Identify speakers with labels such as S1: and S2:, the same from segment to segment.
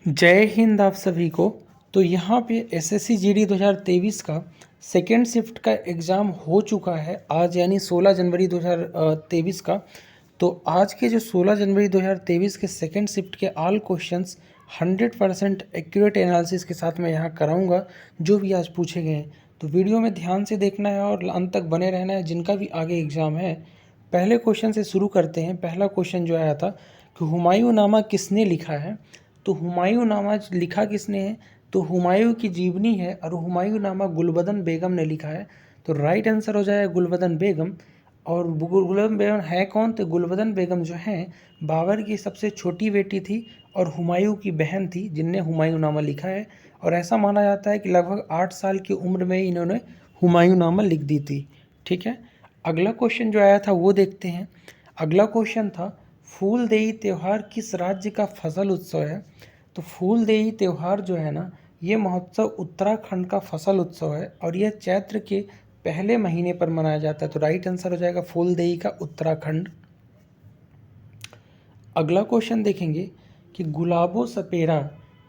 S1: जय हिंद आप सभी को। तो यहाँ पे एसएससी जीडी 2023 का सेकेंड शिफ्ट का एग्ज़ाम हो चुका है आज, यानी 16 जनवरी 2023 का। तो आज के जो 16 जनवरी 2023 के सेकेंड शिफ्ट के ऑल क्वेश्चंस 100% एक्यूरेट एनालिसिस के साथ मैं यहाँ कराऊंगा, जो भी आज पूछे गए हैं। तो वीडियो में ध्यान से देखना है और अंत तक बने रहना है, जिनका भी आगे एग्ज़ाम है। पहले क्वेश्चन से शुरू करते हैं। पहला क्वेश्चन जो आया था कि हुमायूं नामा किसने लिखा है। तो हुमायूं नामा लिखा किसने है, तो हुमायूं की जीवनी है और हुमायूं नामा गुलबदन बेगम ने लिखा है। तो राइट आंसर हो जाएगा गुलबदन बेगम। और गुलबदन बेगम है कौन, तो गुलबदन बेगम जो हैं बाबर की सबसे छोटी बेटी थी और हुमायूं की बहन थी, जिनने हुमायूं नामा लिखा है। और ऐसा माना जाता है कि लगभग 8 साल की उम्र में ही इन्होंने हुमायूं नामा लिख दी थी। ठीक है, अगला क्वेश्चन जो आया था वो देखते हैं। अगला क्वेश्चन था फूलदेई त्यौहार किस राज्य का फसल उत्सव है। तो फूलदेई त्यौहार जो है ना, ये महोत्सव उत्तराखंड का फसल उत्सव है और यह चैत्र के पहले महीने पर मनाया जाता है। तो राइट आंसर हो जाएगा फूलदेई का उत्तराखंड। अगला क्वेश्चन देखेंगे कि गुलाबो सपेरा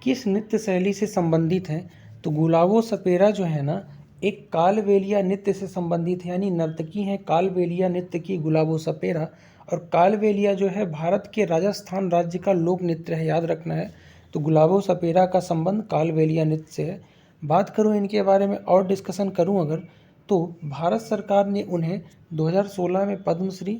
S1: किस नृत्य शैली से संबंधित है। तो गुलाबो सपेरा जो है ना, एक कालबेलिया नृत्य से संबंधित है, यानी नर्तकी हैं कालबेलिया नृत्य की गुलाबो सपेरा। और कालबेलिया जो है भारत के राजस्थान राज्य का लोक नृत्य है, याद रखना है। तो गुलाबो सपेरा का संबंध कालबेलिया नृत्य से है। बात करूँ इनके बारे में और डिस्कशन करूँ अगर, तो भारत सरकार ने उन्हें 2016 में पद्मश्री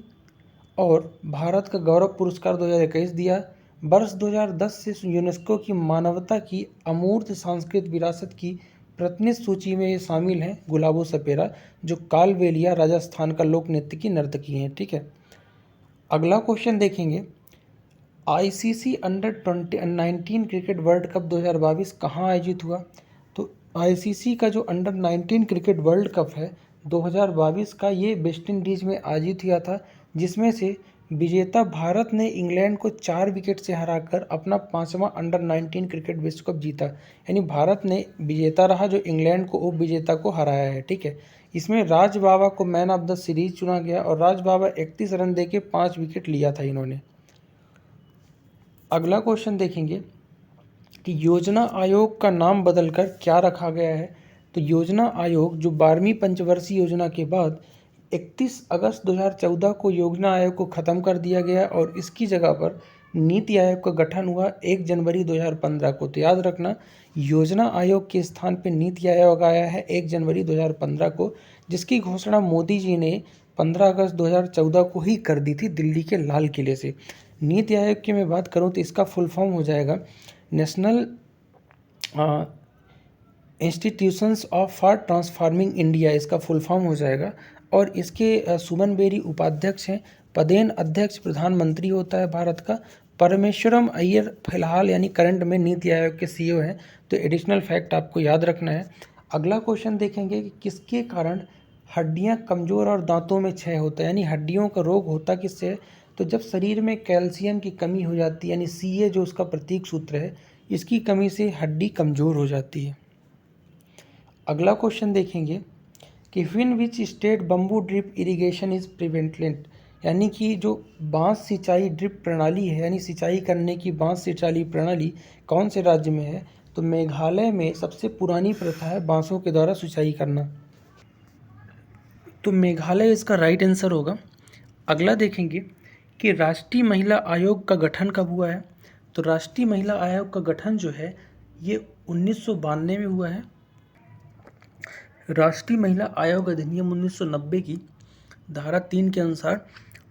S1: और भारत का गौरव पुरस्कार 2021 दिया। वर्ष 2010 से यूनेस्को की मानवता की अमूर्त सांस्कृतिक विरासत की प्रतिनिधि सूची में ये शामिल हैं गुलाबो सपेरा, जो कालबेलिया राजस्थान का लोक नृत्य की नर्तकी हैं। ठीक है, अगला क्वेश्चन देखेंगे। ICC under-19 cricket world cup 2022 कहाँ आयोजित हुआ। तो आईसीसी का जो अंडर-19 क्रिकेट वर्ल्ड कप है 2022 का, ये वेस्ट इंडीज़ में आयोजित हुआ था, जिसमें से विजेता भारत ने इंग्लैंड को 4 विकेट से हराकर अपना 5वां अंडर-19 क्रिकेट विश्व कप जीता। यानी भारत ने विजेता रहा, जो इंग्लैंड को उप विजेता को हराया है। ठीक है, इसमें राज बाबा को मैन ऑफ द सीरीज चुना गया और राज बाबा 31 रन देके 5 विकेट लिया था इन्होंने। अगला क्वेश्चन देखेंगे कि योजना आयोग का नाम बदलकर क्या रखा गया है। तो योजना आयोग जो 12वीं पंचवर्षीय योजना के बाद 31 अगस्त 2014 को योजना आयोग को ख़त्म कर दिया गया और इसकी जगह पर नीति आयोग का गठन हुआ 1 जनवरी 2015 को। तो याद रखना, योजना आयोग के स्थान पर नीति आयोग आया है 1 जनवरी 2015 को, जिसकी घोषणा मोदी जी ने 15 अगस्त 2014 को ही कर दी थी दिल्ली के लाल किले से। नीति आयोग की मैं बात करूं तो इसका फुल फॉर्म हो जाएगा national institutions of for transforming India, इसका फुल फॉर्म हो जाएगा। और इसके सुमन बेरी उपाध्यक्ष हैं। पदेन अध्यक्ष प्रधानमंत्री होता है भारत का। परमेश्वरम अय्यर फिलहाल यानी करंट में नीति आयोग के सीईओ हैं। तो एडिशनल फैक्ट आपको याद रखना है। अगला क्वेश्चन देखेंगे कि किसके कारण हड्डियां कमज़ोर और दांतों में क्षय होता है, यानी हड्डियों का रोग होता किससे है। तो जब शरीर में कैल्शियम की कमी हो जाती है, यानी सीए जो उसका प्रतीक सूत्र है, इसकी कमी से हड्डी कमज़ोर हो जाती है। अगला क्वेश्चन देखेंगे कि win which state bamboo drip irrigation is prevented, यानी कि जो बांस सिंचाई ड्रिप प्रणाली है, यानी सिंचाई करने की बांस सिंचाई प्रणाली कौन से राज्य में है। तो मेघालय में सबसे पुरानी प्रथा है बांसों के द्वारा सिंचाई करना। तो मेघालय इसका राइट आंसर होगा। अगला देखेंगे कि राष्ट्रीय महिला आयोग का गठन कब हुआ है। तो राष्ट्रीय महिला आयोग का गठन जो है ये 1992 में हुआ है। राष्ट्रीय महिला आयोग अधिनियम 1990 की धारा 3 के अनुसार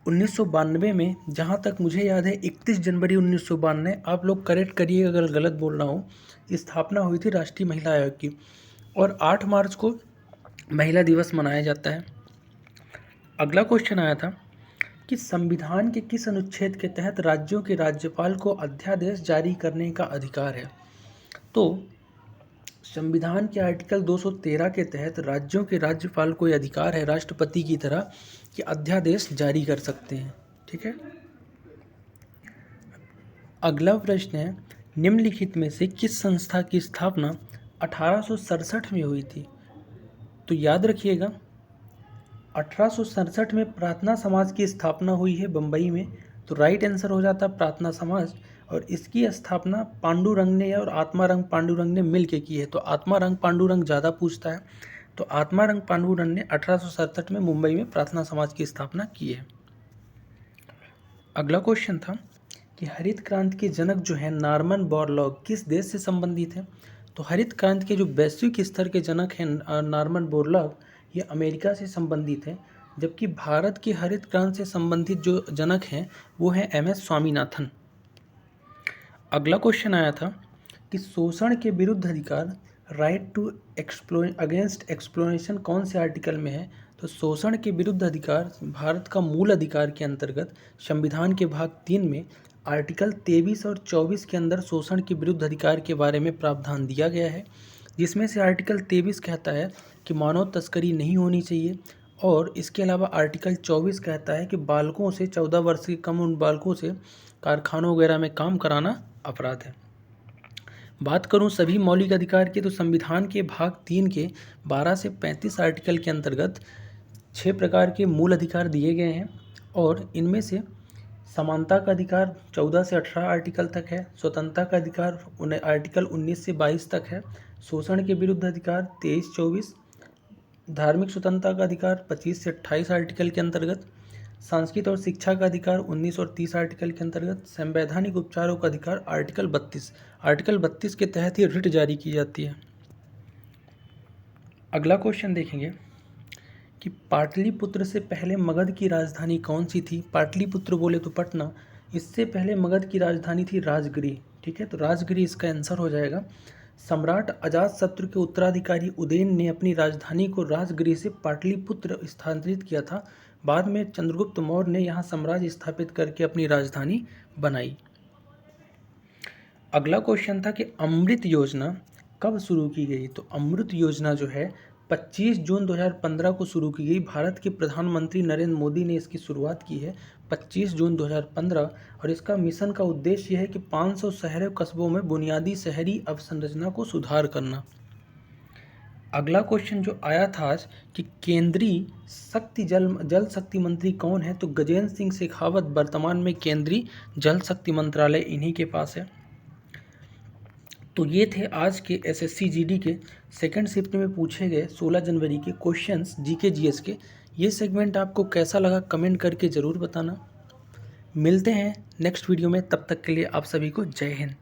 S1: 1992 में, जहाँ तक मुझे याद है 31 जनवरी 1992, आप लोग करेक्ट करिए अगर गलत बोल रहा हूँ, स्थापना हुई थी राष्ट्रीय महिला आयोग की। और 8 मार्च को महिला दिवस मनाया जाता है। अगला क्वेश्चन आया था कि संविधान के किस अनुच्छेद के तहत राज्यों के राज्यपाल को अध्यादेश जारी करने का अधिकार है। तो संविधान के आर्टिकल 213 के तहत राज्यों के राज्यपाल को यह अधिकार है राष्ट्रपति की तरह कि अध्यादेश जारी कर सकते हैं। ठीक है, अगला प्रश्न है निम्नलिखित में से किस संस्था की स्थापना 1867 में हुई थी। तो याद रखिएगा 1867 में प्रार्थना समाज की स्थापना हुई है बम्बई में। तो राइट आंसर हो जाता प्रार्थना समाज। और इसकी स्थापना पांडुरंग ने और आत्मारंग पांडुरंग ने मिल के की है। तो आत्मारंग पांडुरंग ज़्यादा पूछता है, तो आत्मारंग पांडुरंग ने 1867 में मुंबई में प्रार्थना समाज की स्थापना की है। अगला क्वेश्चन था कि हरित क्रांति के जनक जो है नॉर्मन बोरलॉग किस देश से संबंधित है। तो हरित क्रांति के जो वैश्विक स्तर के जनक हैं नॉर्मन बोरलॉग, ये अमेरिका से संबंधित है, जबकि भारत की हरित क्रांति से संबंधित जो जनक हैं वो हैं MS स्वामीनाथन। अगला क्वेश्चन आया था कि शोषण के विरुद्ध अधिकार राइट टू अगेंस्ट एक्सप्लोरेशन कौन से आर्टिकल में है। तो शोषण के विरुद्ध अधिकार भारत का मूल अधिकार के अंतर्गत संविधान के भाग 3 में आर्टिकल 23 और 24 के अंदर शोषण के विरुद्ध अधिकार के बारे में प्रावधान दिया गया है, जिसमें से आर्टिकल 23 कहता है कि मानव तस्करी नहीं होनी चाहिए, और इसके अलावा आर्टिकल 24 कहता है कि बालकों से 14 वर्ष के कम उन बालकों से कारखानों वगैरह में काम कराना अपराध है। बात करूं सभी मौलिक अधिकार की, तो संविधान के भाग 3 के 12 से 35 आर्टिकल के अंतर्गत 6 प्रकार के मूल अधिकार दिए गए हैं, और इनमें से समानता का अधिकार 14 से 18 आर्टिकल तक है, स्वतंत्रता का अधिकार आर्टिकल 19 से 22 तक है, शोषण के विरुद्ध अधिकार 23-24, धार्मिक स्वतंत्रता का अधिकार 25 से 28 आर्टिकल के अंतर्गत, सांस्कृतिक और शिक्षा का अधिकार 19 और 30 आर्टिकल के अंतर्गत, संवैधानिक उपचारों का अधिकार आर्टिकल 32 के तहत ही रिट जारी की जाती है। अगला क्वेश्चन देखेंगे कि पाटलिपुत्र से पहले मगध की राजधानी कौन सी थी। पाटलिपुत्र बोले तो पटना, इससे पहले मगध की राजधानी थी राजगिरी। ठीक है, तो राजगिरी इसका आंसर हो जाएगा। सम्राट अजातशत्रु के उत्तराधिकारी उदयन ने अपनी राजधानी को राजगिरी से पाटलिपुत्र स्थानांतरित किया था। बाद में चंद्रगुप्त मौर्य ने यहाँ साम्राज्य स्थापित करके अपनी राजधानी बनाई। अगला क्वेश्चन था कि अमृत योजना कब शुरू की गई। तो अमृत योजना जो है 25 जून 2015 को शुरू की गई। भारत के प्रधानमंत्री नरेंद्र मोदी ने इसकी शुरुआत की है 25 जून 2015, और इसका मिशन का उद्देश्य यह है कि 500 शहरों कस्बों में बुनियादी शहरी अवसंरचना को सुधार करना। अगला क्वेश्चन जो आया था आज कि केंद्रीय जल शक्ति मंत्री कौन है। तो गजेंद्र सिंह शेखावत वर्तमान में केंद्रीय जल शक्ति मंत्रालय इन्हीं के पास है। तो ये थे आज के SSC GD के सेकंड शिफ्ट में पूछे गए 16 जनवरी के क्वेश्चंस GK GS के। ये सेगमेंट आपको कैसा लगा कमेंट करके ज़रूर बताना। मिलते हैं नेक्स्ट वीडियो में, तब तक के लिए आप सभी को जय हिंद।